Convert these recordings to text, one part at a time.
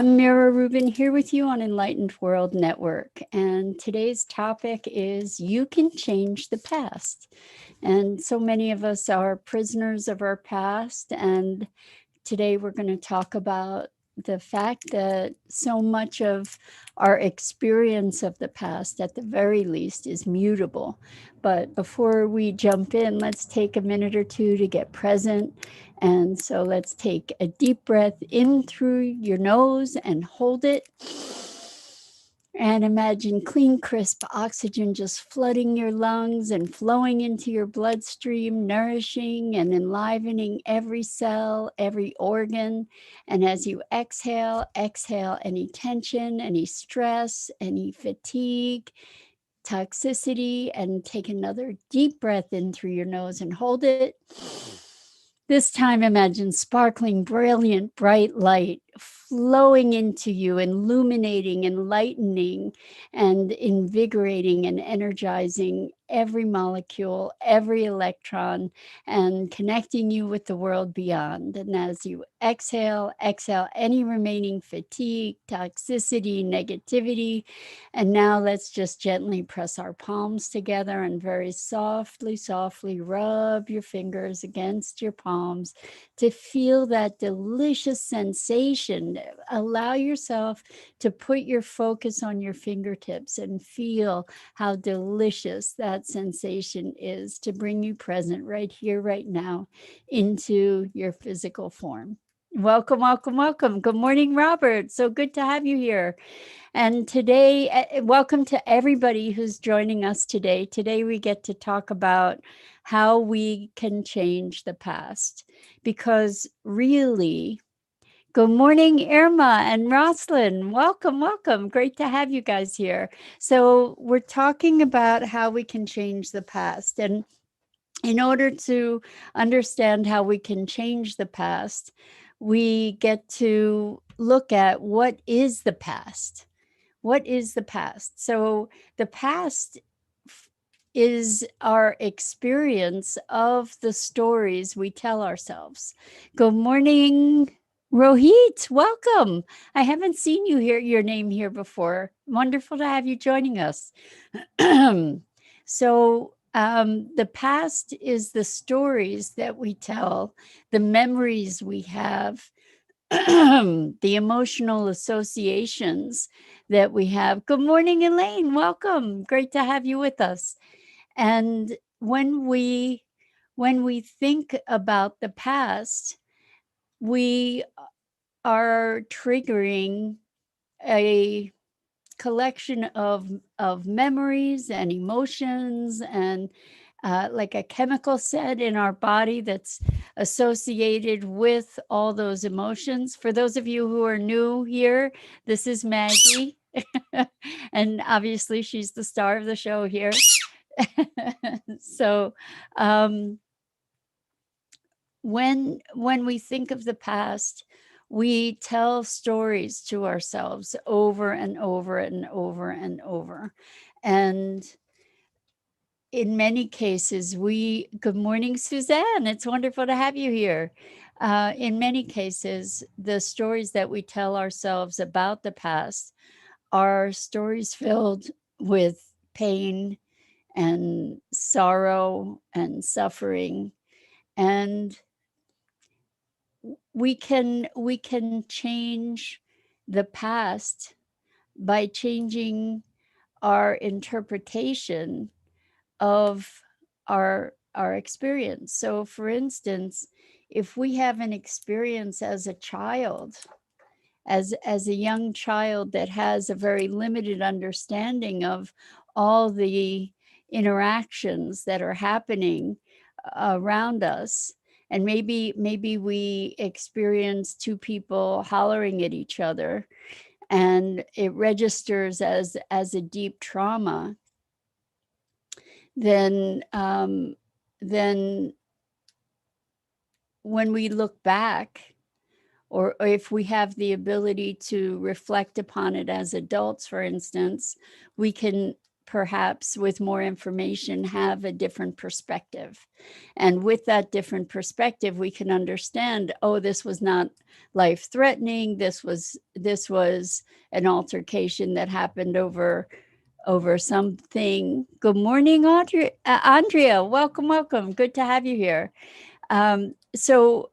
I'm Mira Rubin here with you on Enlightened World Network. And today's topic is You Can Change the Past. And so many of us are prisoners of our past. And today we're going to talk about the fact that so much of our experience of the past, at the very least, is mutable. But before we jump in, let's take a minute or two to get present. And so let's take a deep breath in through your nose and hold it. And imagine clean, crisp oxygen just flooding your lungs and flowing into your bloodstream, nourishing and enlivening every cell, every organ. And as you exhale, exhale any tension, any stress, any fatigue, toxicity, and take another deep breath in through your nose and hold it. This time, imagine sparkling, brilliant, bright light flowing into you, illuminating, enlightening, and invigorating and energizing every molecule, every electron, and connecting you with the world beyond. And as you exhale, exhale any remaining fatigue, toxicity, negativity. And now let's just gently press our palms together and very softly, softly rub your fingers against your palms to feel that delicious sensation. Allow yourself to put your focus on your fingertips and feel how delicious that sensation is to bring you present right here, right now, into your physical form. Welcome, welcome, welcome. Good morning, Robert. So good to have you here. And today, welcome to everybody who's joining us today. Today, we get to talk about how we can change the past. Because really, good morning, Irma and Roslyn. Welcome, welcome. Great to have you guys here. So, we're talking about how we can change the past. And in order to understand how we can change the past, we get to look at what is the past. What is the past? So the past is our experience of the stories we tell ourselves. Good morning, Rohit. Welcome. I haven't seen you hear your name here before. Wonderful to have you joining us. The past is the stories that we tell, the memories we have, the emotional associations that we have. Good morning, Elaine. Welcome. Great to have you with us. And when we think about the past, we are triggering a collection of memories and emotions and like a chemical set in our body that's associated with all those emotions. For those of you who are new here, this is Maggie. And obviously she's the star of the show here. So when we think of the past, we tell stories to ourselves over and over and over and over. And in many cases, good morning, Suzanne. It's wonderful to have you here. In many cases, the stories that we tell ourselves about the past are stories filled with pain and sorrow and suffering. And we can change the past by changing our interpretation of our experience. So for instance, if we have an experience as a child, as a young child that has a very limited understanding of all the interactions that are happening around us, and maybe we experience two people hollering at each other and it registers as a deep trauma, then when we look back, or if we have the ability to reflect upon it as adults, for instance, we can perhaps with more information, have a different perspective. And with that different perspective, we can understand, oh, this was not life-threatening. This was an altercation that happened over something. Good morning, Andrea. Welcome. Good to have you here. So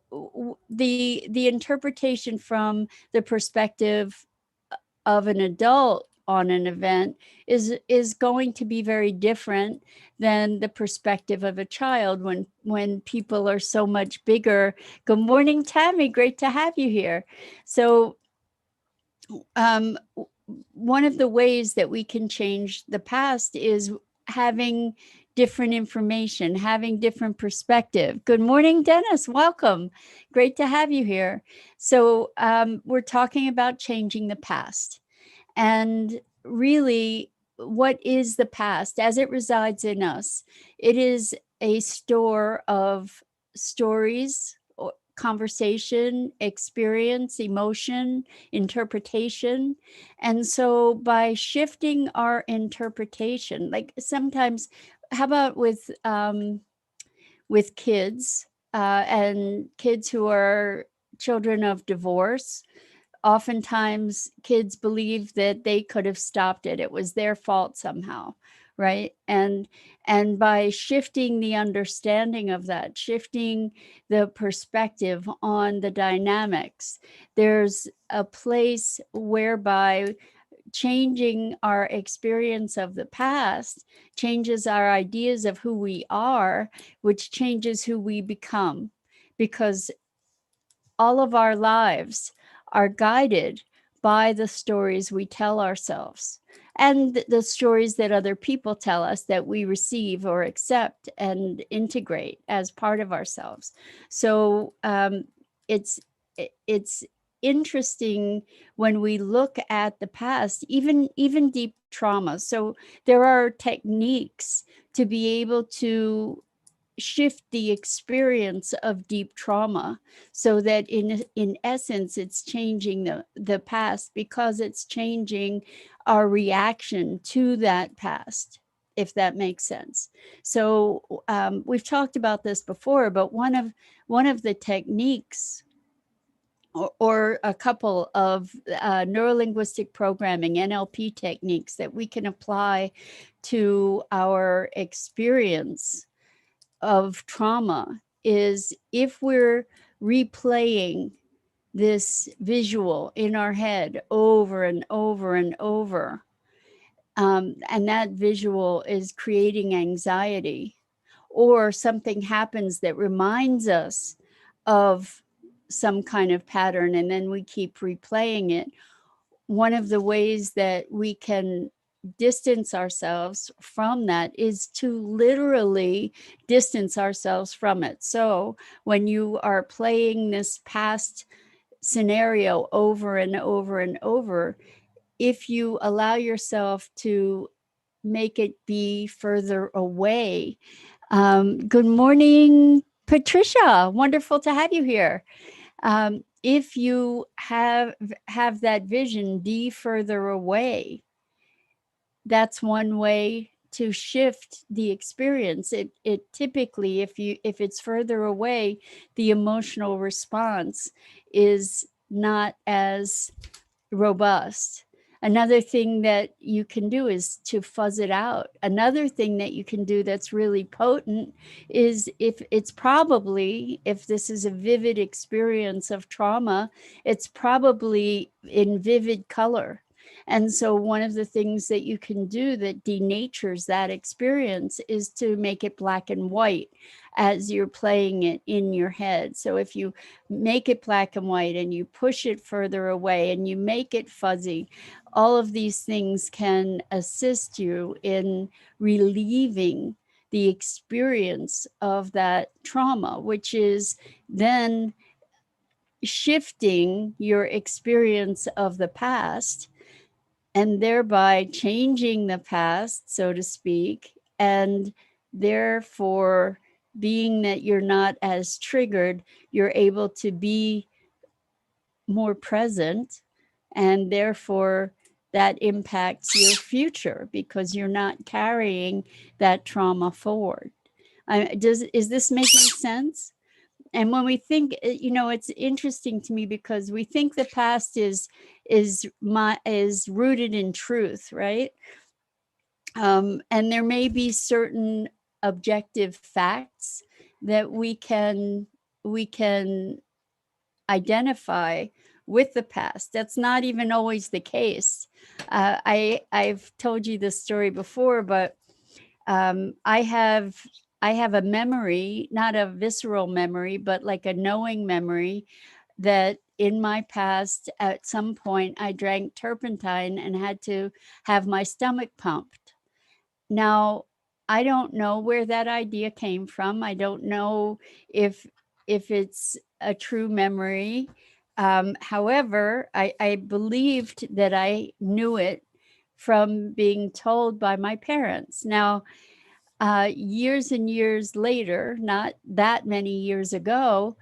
the interpretation from the perspective of an adult on an event is going to be very different than the perspective of a child when people are so much bigger. Good morning, Tammy. Great to have you here. So one of the ways that we can change the past is having different information, having different perspective. Good morning, Dennis. Welcome. Great to have you here. So we're talking about changing the past. And really, what is the past as it resides in us? It is a store of stories, conversation, experience, emotion, interpretation. And so by shifting our interpretation, like sometimes, how about with kids and kids who are children of divorce? Oftentimes kids believe that they could have stopped it. It was their fault somehow, right? And by shifting the understanding of that, shifting the perspective on the dynamics, there's a place whereby changing our experience of the past changes our ideas of who we are, which changes who we become, because all of our lives are guided by the stories we tell ourselves and the stories that other people tell us that we receive or accept and integrate as part of ourselves. So it's interesting when we look at the past, even deep trauma. So there are techniques to be able to shift the experience of deep trauma so that in essence it's changing the past, because it's changing our reaction to that past, if that makes sense. So we've talked about this before, but one of the techniques or a couple of neurolinguistic programming, NLP techniques that we can apply to our experience of trauma is, if we're replaying this visual in our head over and over and over, and that visual is creating anxiety, or something happens that reminds us of some kind of pattern, and then we keep replaying it, one of the ways that we can distance ourselves from that is to literally distance ourselves from it. So when you are playing this past scenario over and over and over, if you allow yourself to make it be further away. Good morning, Patricia. Wonderful to have you here. If you have that vision be further away, that's one way to shift the experience. It typically, if it's further away, the emotional response is not as robust. Another thing that you can do is to fuzz it out. Another thing that you can do that's really potent is, if this is a vivid experience of trauma, it's probably in vivid color. And so one of the things that you can do that denatures that experience is to make it black and white as you're playing it in your head. So if you make it black and white and you push it further away and you make it fuzzy, all of these things can assist you in relieving the experience of that trauma, which is then shifting your experience of the past and thereby changing the past, so to speak, and therefore, being that you're not as triggered, you're able to be more present, and therefore that impacts your future because you're not carrying that trauma forward. Is this making sense? And when we think, it's interesting to me because we think the past is rooted in truth, right? And there may be certain objective facts that we can identify with the past. That's not even always the case. I've told you this story before, but I have a memory, not a visceral memory, but like a knowing memory, that in my past, at some point, I drank turpentine and had to have my stomach pumped. Now, I don't know where that idea came from. I don't know if it's a true memory. However, I believed that I knew it from being told by my parents. Now, years and years later, not that many years ago,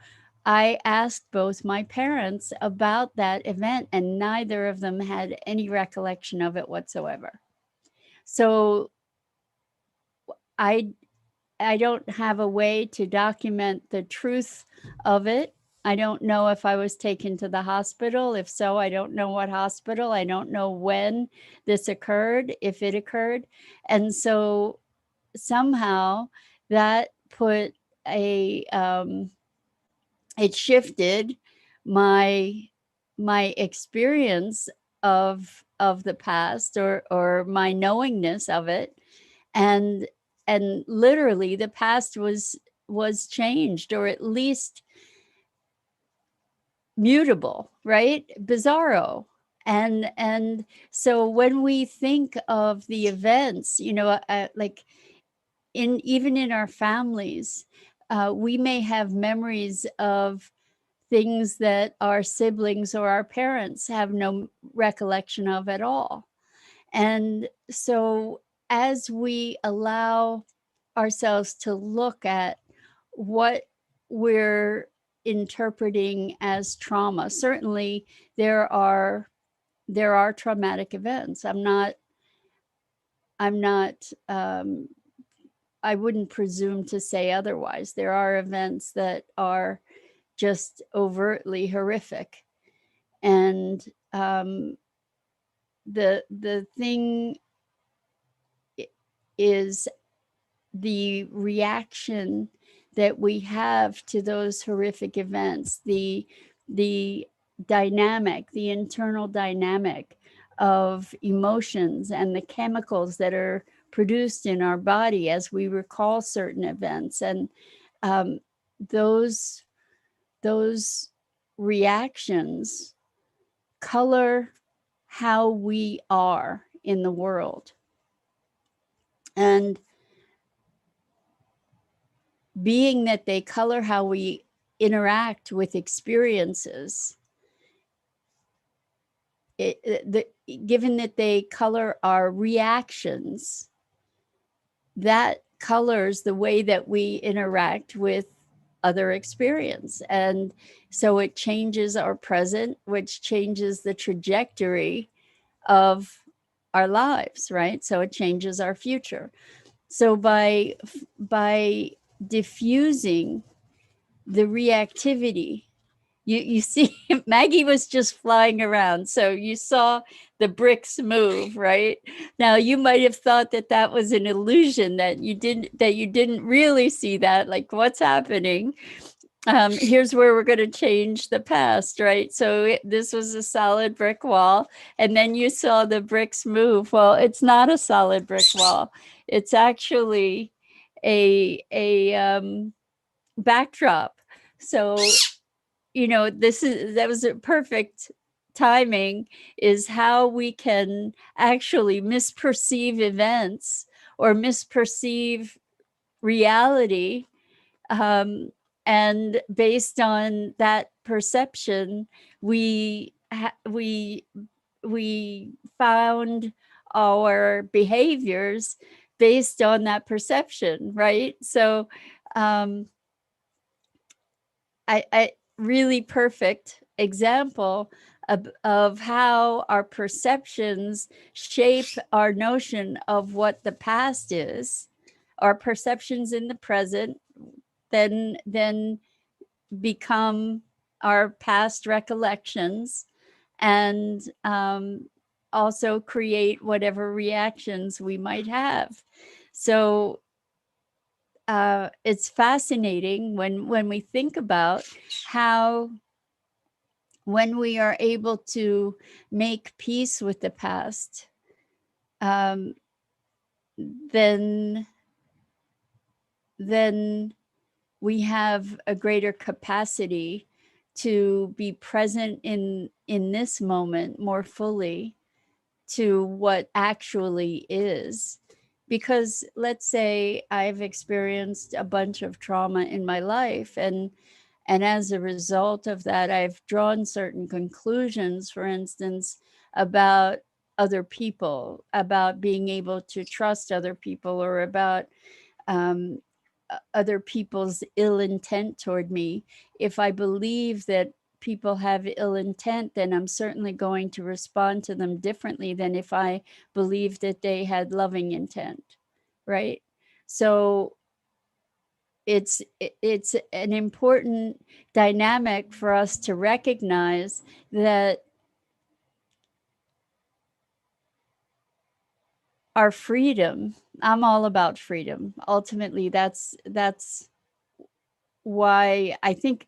I asked both my parents about that event, and neither of them had any recollection of it whatsoever. So I don't have a way to document the truth of it. I don't know if I was taken to the hospital. If so, I don't know what hospital. I don't know when this occurred, if it occurred. And so somehow that put it shifted my experience of the past, or my knowingness of it, and literally the past was changed, or at least mutable, right? Bizarro. And so when we think of the events, like even in our families, we may have memories of things that our siblings or our parents have no recollection of at all. And so as we allow ourselves to look at what we're interpreting as trauma, certainly there are traumatic events. I wouldn't presume to say otherwise. There are events that are just overtly horrific. And the thing is the reaction that we have to those horrific events, the dynamic, the internal dynamic of emotions and the chemicals that are produced in our body as we recall certain events. And those reactions color how we are in the world. And being that they color how we interact with experiences, given that they color our reactions, that colors the way that we interact with other experience. And so it changes our present, which changes the trajectory of our lives, right? So it changes our future. So by diffusing the reactivity, you see, Maggie was just flying around, so you saw the bricks move, right? Now you might have thought that was an illusion, that you didn't really see that, like, what's happening. Here's where we're going to change the past, right? So this was a solid brick wall, and then you saw the bricks move. Well, it's not a solid brick wall. It's actually a backdrop. So, that was a perfect timing, is how we can actually misperceive events or misperceive reality. And based on that perception, we found our behaviors based on that perception, right? So I really perfect example of how our perceptions shape our notion of what the past is. Our perceptions in the present then become our past recollections, and also create whatever reactions we might have. So it's fascinating when we think about how, when we are able to make peace with the past, um, then we have a greater capacity to be present in this moment more fully to what actually is. Because let's say I've experienced a bunch of trauma in my life, and as a result of that, I've drawn certain conclusions, for instance, about other people, about being able to trust other people, or about um, other people's ill intent toward me. If I believe that people have ill intent, then I'm certainly going to respond to them differently than if I believed that they had loving intent, right? So it's an important dynamic for us to recognize that our freedom, I'm all about freedom. Ultimately, that's why I think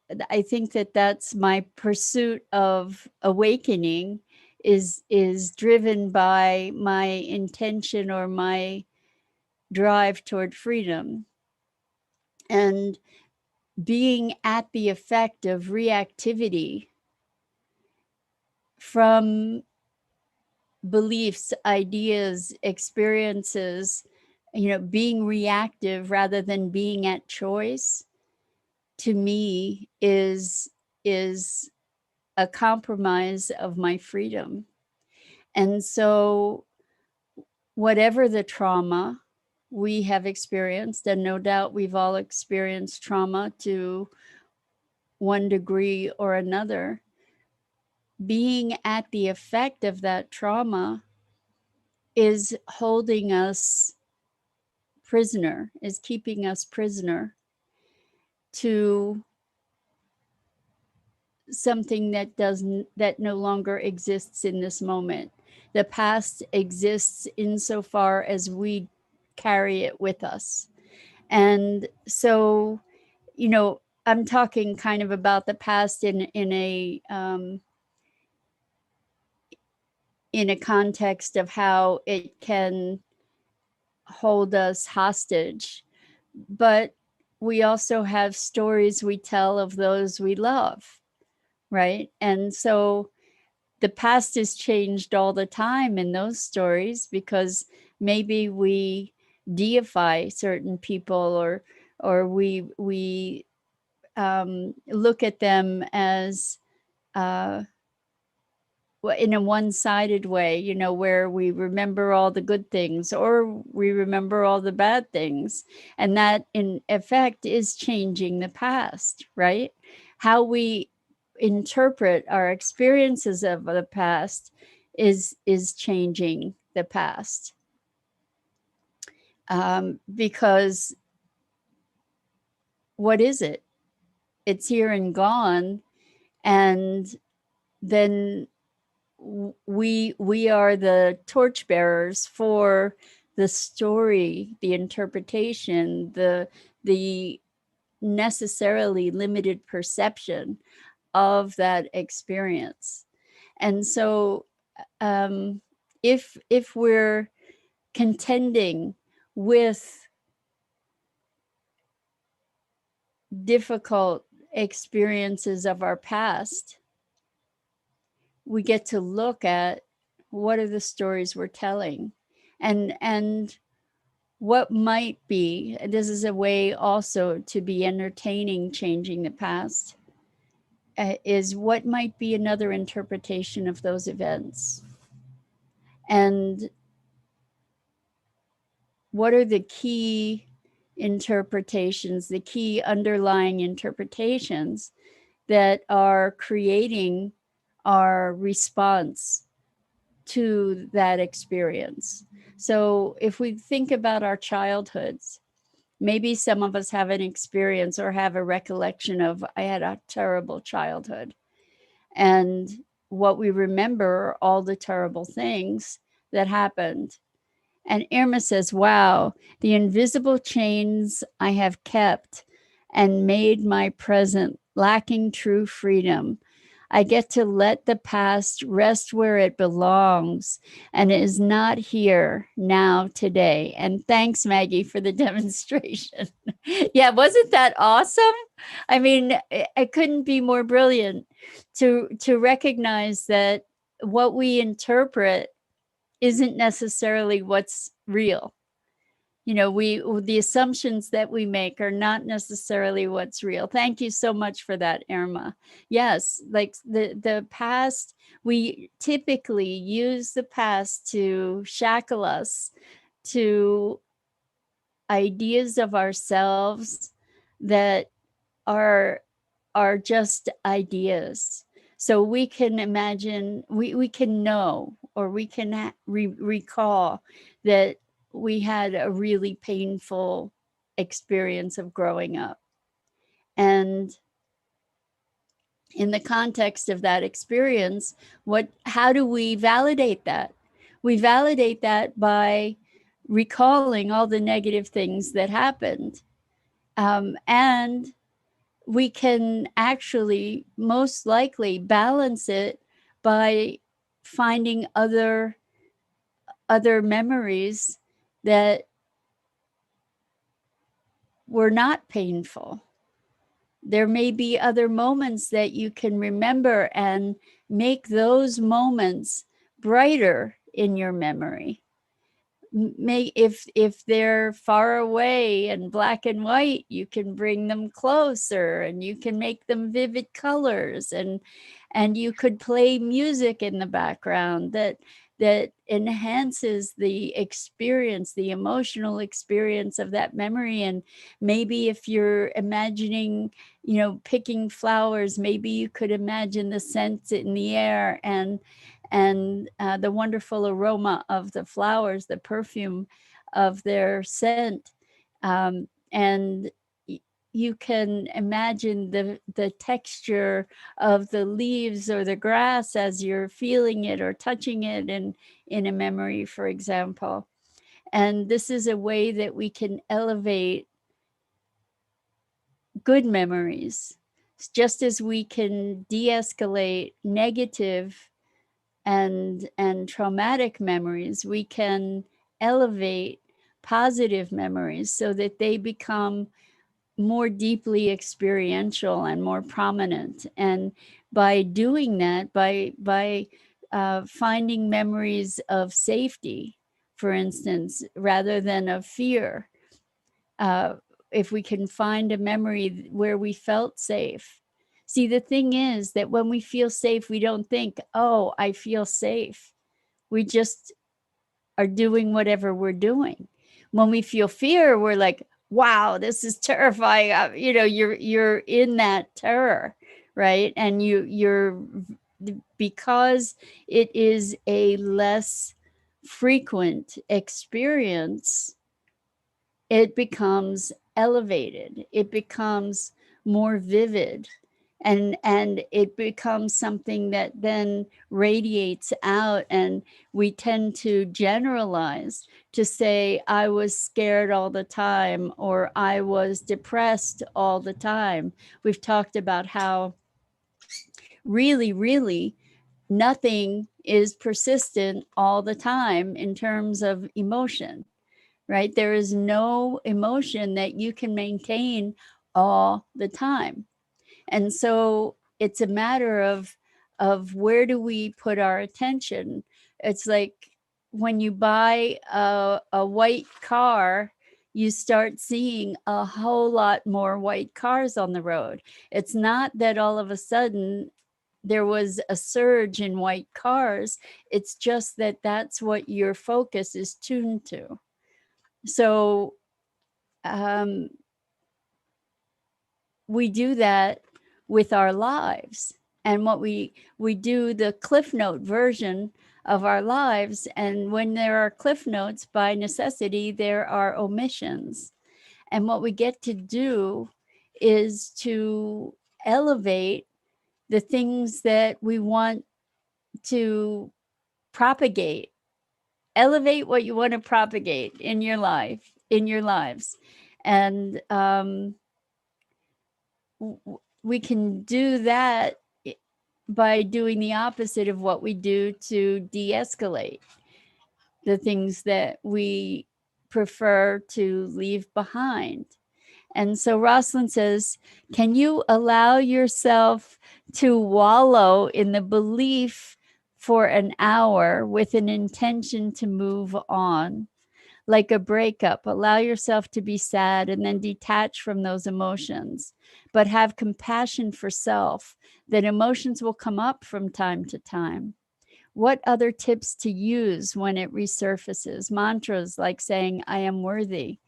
that that's my pursuit of awakening, is driven by my intention or my drive toward freedom, and being at the effect of reactivity from beliefs, ideas, experiences, being reactive rather than being at choice, to me is a compromise of my freedom. And so whatever the trauma we have experienced, and no doubt we've all experienced trauma to one degree or another, being at the effect of that trauma is holding us prisoner, is keeping us prisoner to something that no longer exists in this moment. The past exists insofar as we carry it with us. And so, I'm talking kind of about the past in a context of how it can hold us hostage. But we also have stories we tell of those we love, right? And so the past is changed all the time in those stories, because maybe we deify certain people, or we look at them as in a one-sided way, where we remember all the good things or we remember all the bad things. And that, in effect, is changing the past, right? How we interpret our experiences of the past is changing the past. Because what is it? It's here and gone. And then we are the torchbearers for the story, the interpretation, the necessarily limited perception of that experience. And so if we're contending with difficult experiences of our past, we get to look at what are the stories we're telling, and what might be, this is a way also to be entertaining changing the past, is what might be another interpretation of those events, and what are the key interpretations, the key underlying interpretations that are creating our response to that experience. So if we think about our childhoods, maybe some of us have an experience or have a recollection of, I had a terrible childhood. And what we remember are all the terrible things that happened. And Irma says, wow, the invisible chains I have kept and made my present lacking true freedom. I get to let the past rest where it belongs and is not here now today. And thanks, Maggie, for the demonstration. Yeah, wasn't that awesome? I mean, it couldn't be more brilliant to recognize that what we interpret isn't necessarily what's real. You know, the assumptions that we make are not necessarily what's real. Thank you so much for that, Irma. Yes, like the past, we typically use the past to shackle us to ideas of ourselves that are just ideas. So we can imagine, we can know, or we can recall that we had a really painful experience of growing up. And in the context of that experience, how do we validate that? We validate that by recalling all the negative things that happened. And we can actually most likely balance it by finding other memories that were not painful. There may be other moments that you can remember and make those moments brighter in your memory. If they're far away and black and white, you can bring them closer and you can make them vivid colors, and you could play music in the background that enhances the experience, the emotional experience of that memory. And maybe if you're imagining, picking flowers, maybe you could imagine the scents in the air and the wonderful aroma of the flowers, the perfume of their scent. And you can imagine the texture of the leaves or the grass as you're feeling it or touching it in a memory, for example. And this is a way that we can elevate good memories, just as we can de-escalate negative and traumatic memories. We can elevate positive memories so that they become more deeply experiential and more prominent. And by doing that, by finding memories of safety, for instance, rather than of fear, uh, if we can find a memory where we felt safe. See, the thing is that when we feel safe, we don't think, oh, I feel safe. We just are doing whatever we're doing. When we feel fear, we're like, wow, this is terrifying. You're in that terror, right? And you're because it is a less frequent experience, it becomes elevated, it becomes more vivid, and it becomes something that then radiates out. And we tend to generalize to say, I was scared all the time, or I was depressed all the time. We've talked about how really nothing is persistent all the time in terms of emotion, right? There is no emotion that you can maintain all the time. And so it's a matter of where do we put our attention. It's like when you buy a white car, you start seeing a whole lot more white cars on the road. It's not that all of a sudden there was a surge in white cars. It's just that that's what your focus is tuned to. So we do that with our lives. and what we do the Cliff Note version of our lives. And when there are Cliff Notes, by necessity, there are omissions. And what we get to do is to elevate the things that we want to propagate. Elevate what you want to propagate in your life, in your lives. And we can do that by doing the opposite of what we do to de-escalate the things that we prefer to leave behind. And so Rosalind says, can you allow yourself to wallow in the belief for an hour with an intention to move on? Like a breakup, allow yourself to be sad and then detach from those emotions, but have compassion for self, that emotions will come up from time to time. What other tips to use when it resurfaces? Mantras like saying, I am worthy,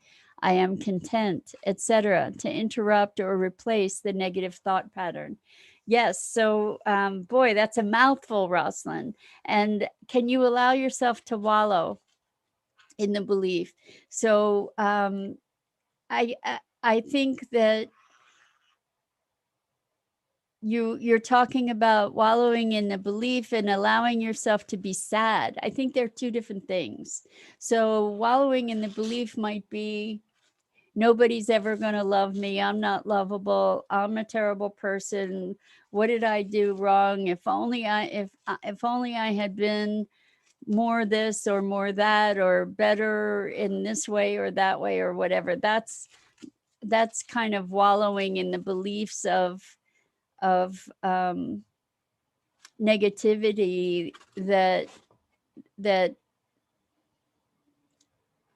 I am content, etc., to interrupt or replace the negative thought pattern. Yes. So, boy, that's a mouthful, Rosalind. And can you allow yourself to wallow in the belief? So, I think that you're talking about wallowing in the belief and allowing yourself to be sad. I think they're two different things. So wallowing in the belief might be, nobody's ever going to love me, I'm not lovable, I'm a terrible person, what did I do wrong? If only I had been more this or more that, or better in this way or that way, or whatever. That's kind of wallowing in the beliefs of negativity that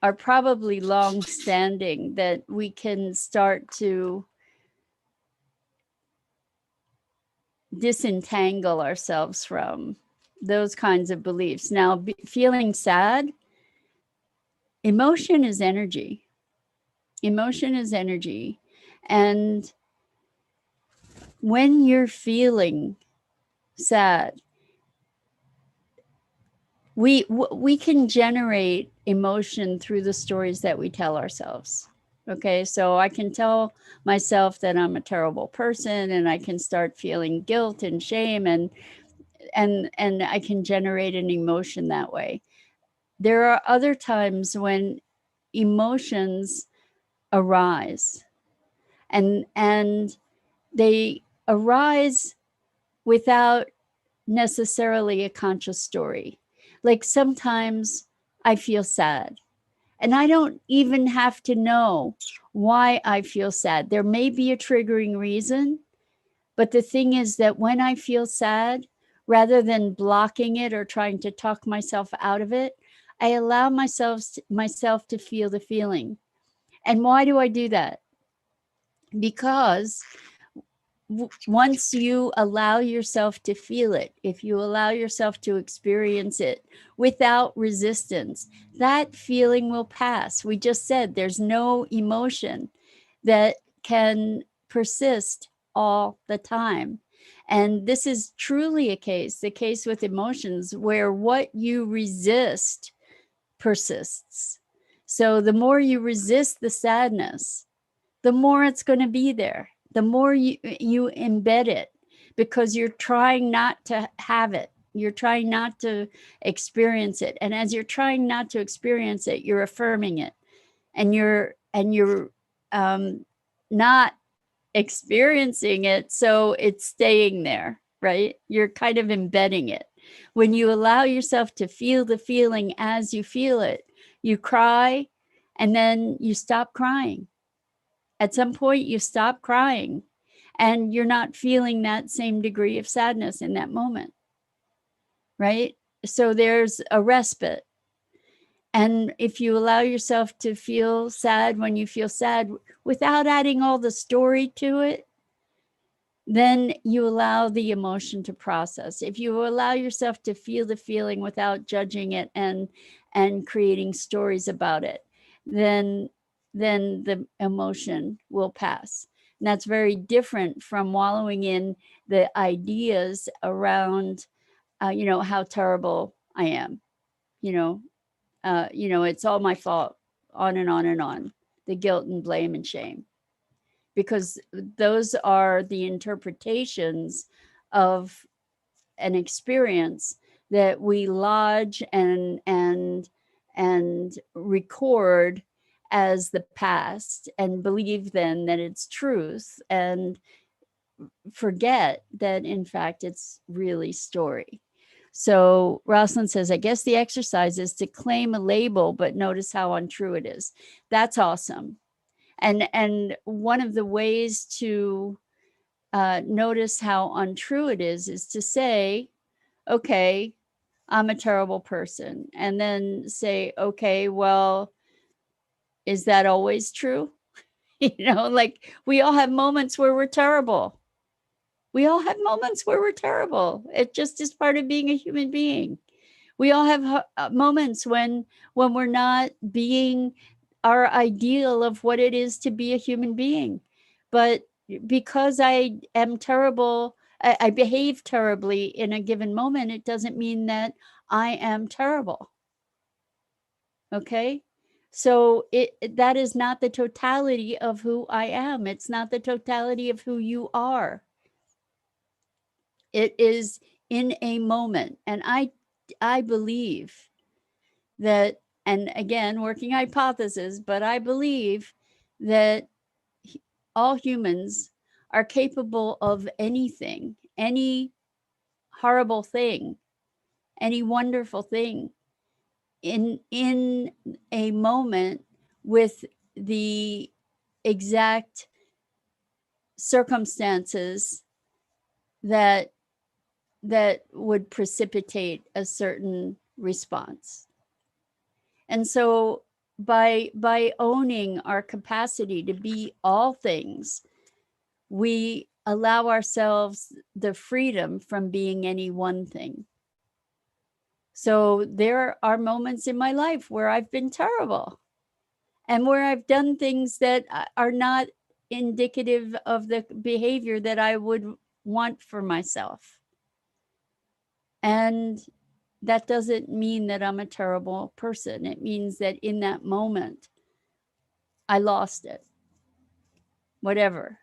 are probably long standing, that we can start to disentangle ourselves from those kinds of beliefs. Now, feeling sad, emotion is energy. Emotion is energy. And when you're feeling sad, we can generate emotion through the stories that we tell ourselves. Okay, so I can tell myself that I'm a terrible person, and I can start feeling guilt and shame, and I can generate an emotion that way. There are other times when emotions arise, and they arise without necessarily a conscious story. Like sometimes I feel sad, and I don't even have to know why I feel sad. There may be a triggering reason, but the thing is that when I feel sad, rather than blocking it or trying to talk myself out of it, I allow myself to feel the feeling. And why do I do that? Because once you allow yourself to feel it, if you allow yourself to experience it without resistance, that feeling will pass. We just said there's no emotion that can persist all the time. And this is truly the case with emotions, where what you resist persists. So the more you resist the sadness, the more it's going to be there, the more you embed it, because you're trying not to have it. You're trying not to experience it. And as you're trying not to experience it, you're affirming it. And you're not experiencing it, so it's staying there, right? You're kind of embedding it. When you allow yourself to feel the feeling as you feel it, you cry, and then you stop crying. At some point, you stop crying, and you're not feeling that same degree of sadness in that moment, right? So there's a respite. And if you allow yourself to feel sad when you feel sad without adding all the story to it, then you allow the emotion to process. If you allow yourself to feel the feeling without judging it and creating stories about it, then the emotion will pass. And that's very different from wallowing in the ideas around, how terrible I am. It's all my fault, on and on and on. The guilt and blame and shame, because those are the interpretations of an experience that we lodge and record as the past, and believe then that it's truth, and forget that in fact it's really story. So Rosalind says, I guess the exercise is to claim a label, but notice how untrue it is. That's awesome. And one of the ways to notice how untrue it is to say, okay, I'm a terrible person. And then say, okay, well, is that always true? Like, we all have moments where we're terrible. We all have moments where we're terrible. It just is part of being a human being. We all have moments when we're not being our ideal of what it is to be a human being. But because I am terrible, I behave terribly in a given moment, it doesn't mean that I am terrible. Okay? So that is not the totality of who I am. It's not the totality of who you are. It is in a moment. And I believe that, and again, working hypothesis, but I believe that all humans are capable of anything, any horrible thing, any wonderful thing in a moment, with the exact circumstances that would precipitate a certain response. And so by owning our capacity to be all things, we allow ourselves the freedom from being any one thing. So there are moments in my life where I've been terrible, and where I've done things that are not indicative of the behavior that I would want for myself. And that doesn't mean that I'm a terrible person. It means that in that moment, I lost it, whatever.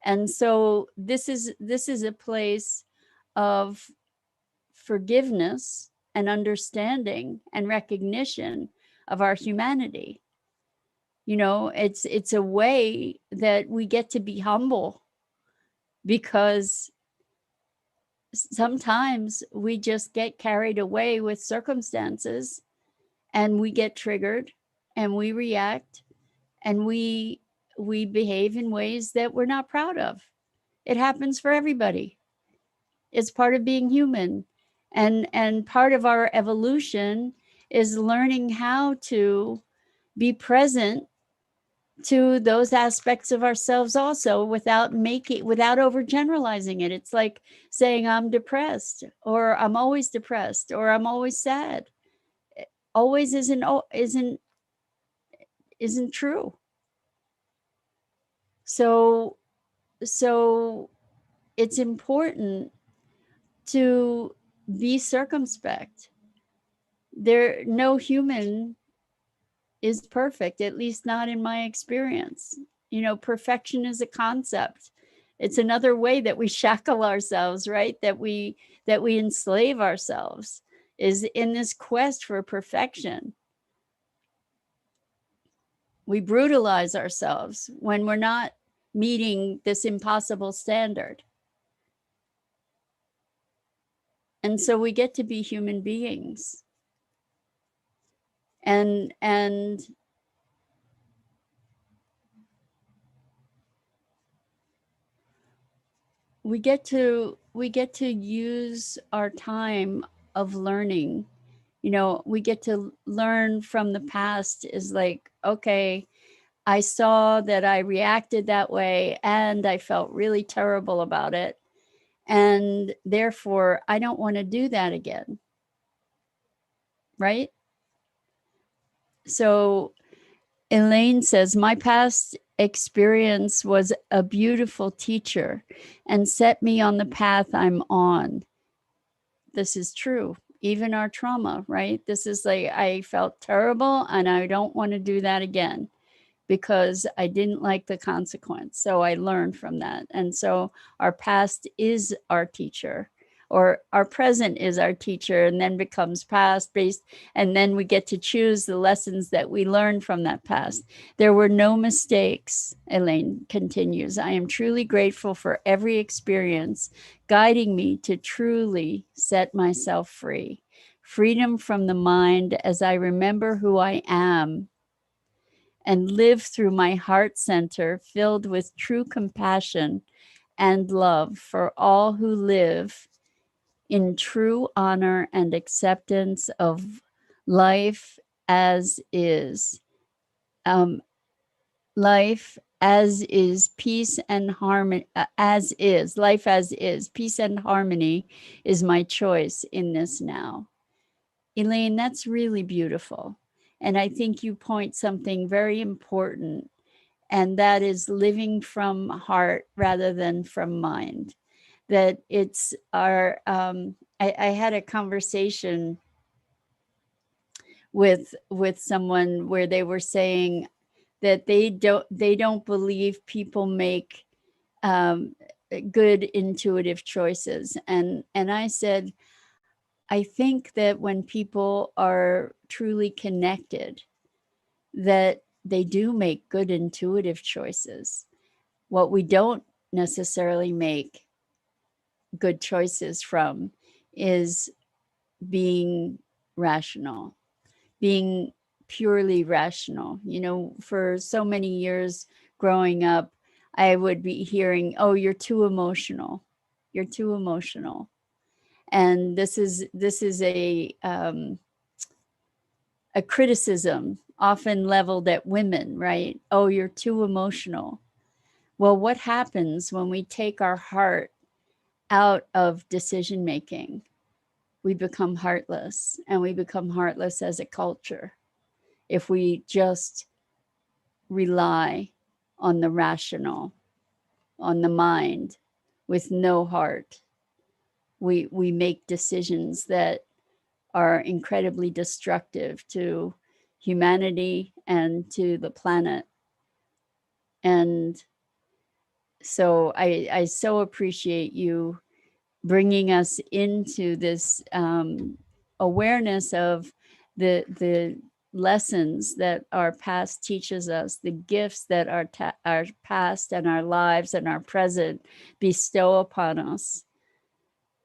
And so this is a place of forgiveness and understanding and recognition of our humanity. It's a way that we get to be humble, because sometimes we just get carried away with circumstances, and we get triggered, and we react, and we behave in ways that we're not proud of. It happens for everybody. It's part of being human. And part of our evolution is learning how to be present to those aspects of ourselves also, without overgeneralizing it. It's like saying I'm depressed, or I'm always depressed, or I'm always sad. Always isn't true. So it's important to be circumspect. No human is perfect, at least not in my experience. Perfection is a concept. It's another way that we shackle ourselves, right? That we enslave ourselves, is in this quest for perfection. We brutalize ourselves when we're not meeting this impossible standard. And so we get to be human beings. And we get to use our time of learning. We get to learn from the past, is like, okay, I saw that I reacted that way, and I felt really terrible about it, and therefore I don't want to do that again. Right? So Elaine says, my past experience was a beautiful teacher and set me on the path I'm on. This is true. Even our trauma, right? This is like, I felt terrible and I don't want to do that again because I didn't like the consequence. So I learned from that. And so our past is our teacher, or our present is our teacher, and then becomes past based. And then we get to choose the lessons that we learn from that past. There were no mistakes, Elaine continues. I am truly grateful for every experience guiding me to truly set myself free. Freedom from the mind as I remember who I am and live through my heart center filled with true compassion and love for all who live in true honor and acceptance of life as is. Life as is, peace and harmony, as is, life as is, peace and harmony is my choice in this now. Elaine, that's really beautiful. And I think you point something very important, and that is living from heart rather than from mind. That it's our, I had a conversation with someone where they were saying that they don't believe people make good intuitive choices. And I said, I think that when people are truly connected, that they do make good intuitive choices. What we don't necessarily make good choices from is being rational, being purely rational. You know, for so many years growing up, I would be hearing, oh, you're too emotional. You're too emotional. And this is a criticism often leveled at women, right? Oh, you're too emotional. Well, what happens when we take our heart out of decision making? We become heartless, and we become heartless as a culture if we just rely on the rational, on the mind with no heart. We make decisions that are incredibly destructive to humanity and to the planet. And so I so appreciate you bringing us into this awareness of the lessons that our past teaches us, the gifts that our past and our lives and our present bestow upon us.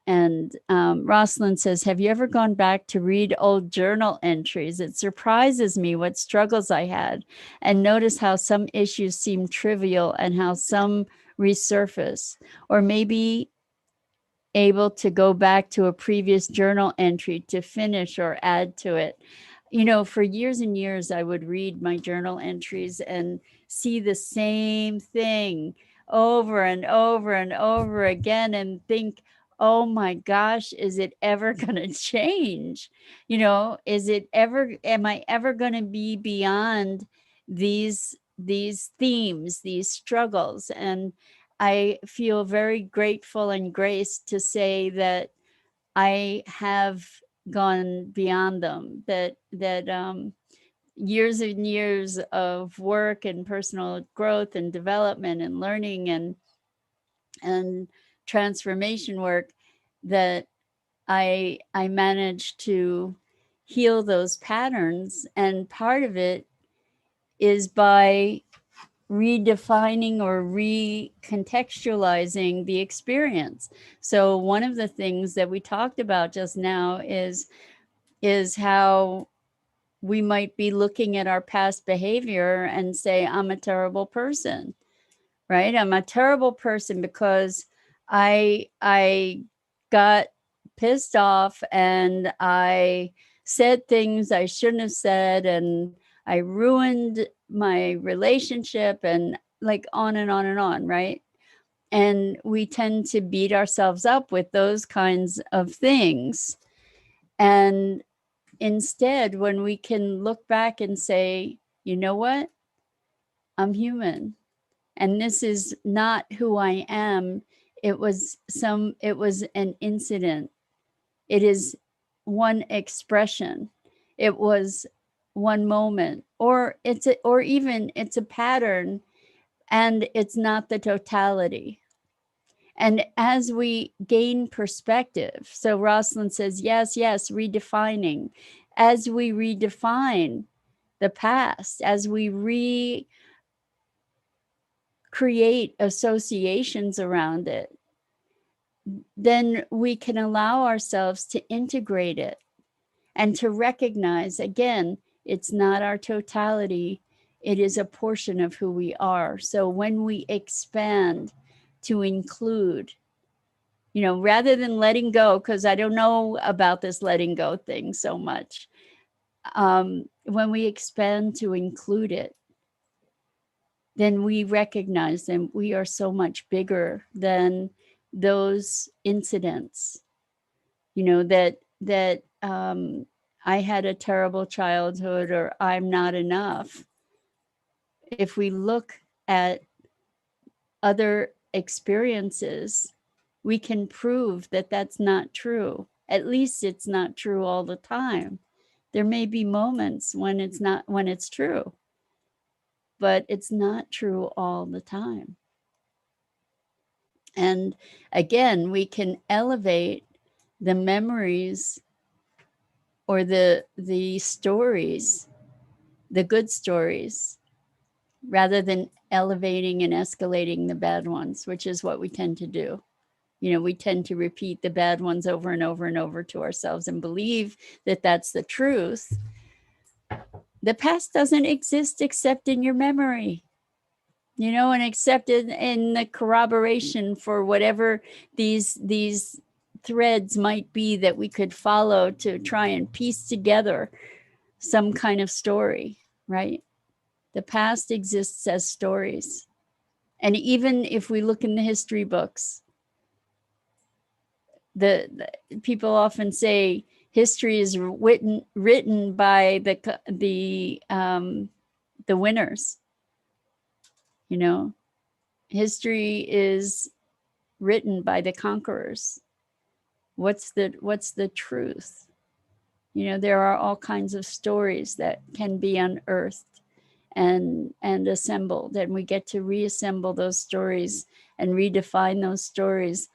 And Rosalind says, have you ever gone back to read old journal entries? It surprises me what struggles I had, and notice how some issues seem trivial and how some resurface. Or maybe able to go back to a previous journal entry to finish or add to it. You know, for years and years, I would read my journal entries and see the same thing over and over and over again and think, oh my gosh, is it ever going to change? You know, am I ever going to be beyond these themes, these struggles? And I feel very grateful and graced to say that I have gone beyond them, that years and years of work and personal growth and development and learning and transformation work, that I managed to heal those patterns. And part of it is by redefining or recontextualizing the experience. So one of the things that we talked about just now is how we might be looking at our past behavior and say, I'm a terrible person, right? I'm a terrible person because I got pissed off and I said things I shouldn't have said, and I ruined my relationship, and like on and on and on, right? And we tend to beat ourselves up with those kinds of things. And instead, when we can look back and say, you know what? I'm human. and this is not who I am. It was an incident. It is one expression. It was one moment, or it's a pattern, and it's not the totality. And as we gain perspective, so Rosalind says, yes, redefining. As we redefine the past, as we create associations around it, then we can allow ourselves to integrate it and to recognize, again, it's not our totality, it is a portion of who we are. So when we expand to include, rather than letting go, because I don't know about this letting go thing so much, when we expand to include it, then we recognize that we are so much bigger than those incidents. That I had a terrible childhood, or I'm not enough. If we look at other experiences, we can prove that that's not true. At least it's not true all the time. There may be moments when it's true, but it's not true all the time. And again, we can elevate the memories or the stories, the good stories, rather than elevating and escalating the bad ones, which is what we tend to do. We tend to repeat the bad ones over and over and over to ourselves and believe that that's the truth. The past doesn't exist except in your memory, and except in the corroboration for whatever these threads might be that we could follow to try and piece together some kind of story, right? The past exists as stories. And even if we look in the history books, the people often say history is written by the winners. History is written by the conquerors. What's the truth? There are all kinds of stories that can be unearthed and assembled, and we get to reassemble those stories and redefine those stories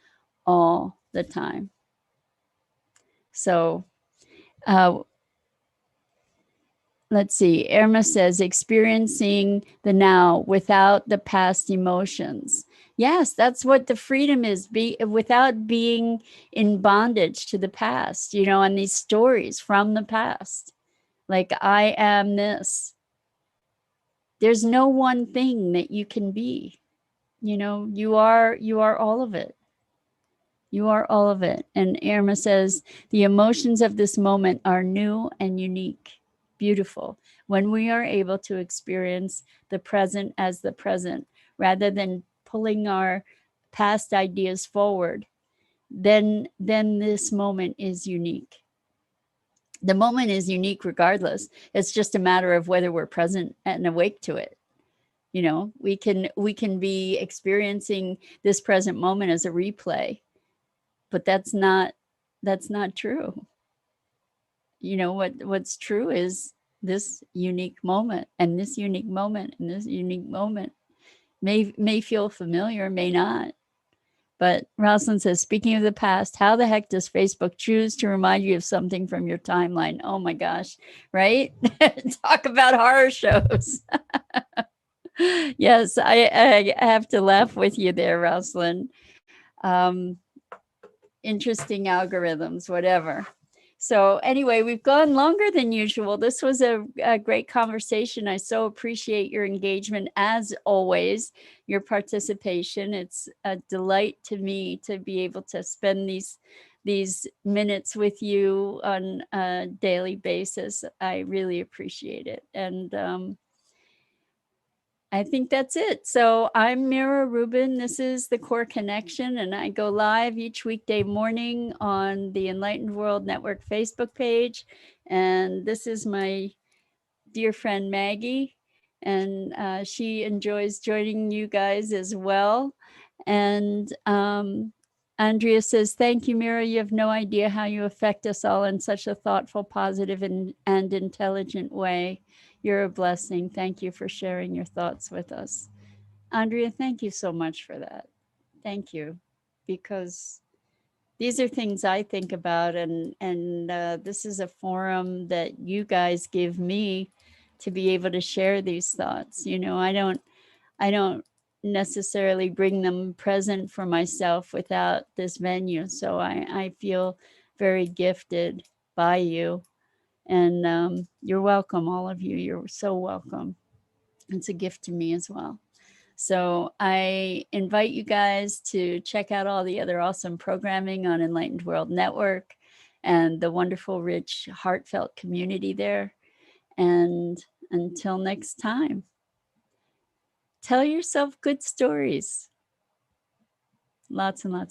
all the time. So let's see, Irma says, experiencing the now without the past emotions. Yes, that's what the freedom is, without being in bondage to the past, and these stories from the past. Like, I am this. There's no one thing that you can be. You are all of it. You are all of it. And Irma says, the emotions of this moment are new and unique. Beautiful. When we are able to experience the present as the present, rather than pulling our past ideas forward, then this moment is unique. The moment is unique regardless. It's just a matter of whether we're present and awake to it. We can be experiencing this present moment as a replay, but that's not true. What's true is this unique moment, and this unique moment, and this unique moment may feel familiar, may not. But Rosalind says, speaking of the past, how the heck does Facebook choose to remind you of something from your timeline? Oh my gosh, right? Talk about horror shows. Yes, I have to laugh with you there, Rosalind. Interesting algorithms, whatever. So anyway, we've gone longer than usual. This was a great conversation. I so appreciate your engagement, as always, your participation. It's a delight to me to be able to spend these minutes with you on a daily basis. I really appreciate it. And I think that's it. So I'm Mira Rubin. This is the Core Connection, and I go live each weekday morning on the Enlightened World Network Facebook page. And this is my dear friend Maggie. and she enjoys joining you guys as well. And Andrea says, thank you, Mira. You have no idea how you affect us all in such a thoughtful, positive, and intelligent way. You're a blessing. Thank you for sharing your thoughts with us. Andrea, thank you so much for that. Thank you. Because these are things I think about, and this is a forum that you guys give me to be able to share these thoughts. You know, I don't necessarily bring them present for myself without this venue. So I feel very gifted by you, and you're welcome, all of you. You're so welcome. It's a gift to me as well. So I invite you guys to check out all the other awesome programming on Enlightened World Network and the wonderful, rich, heartfelt community there. And until next time, tell yourself good stories. Lots and lots.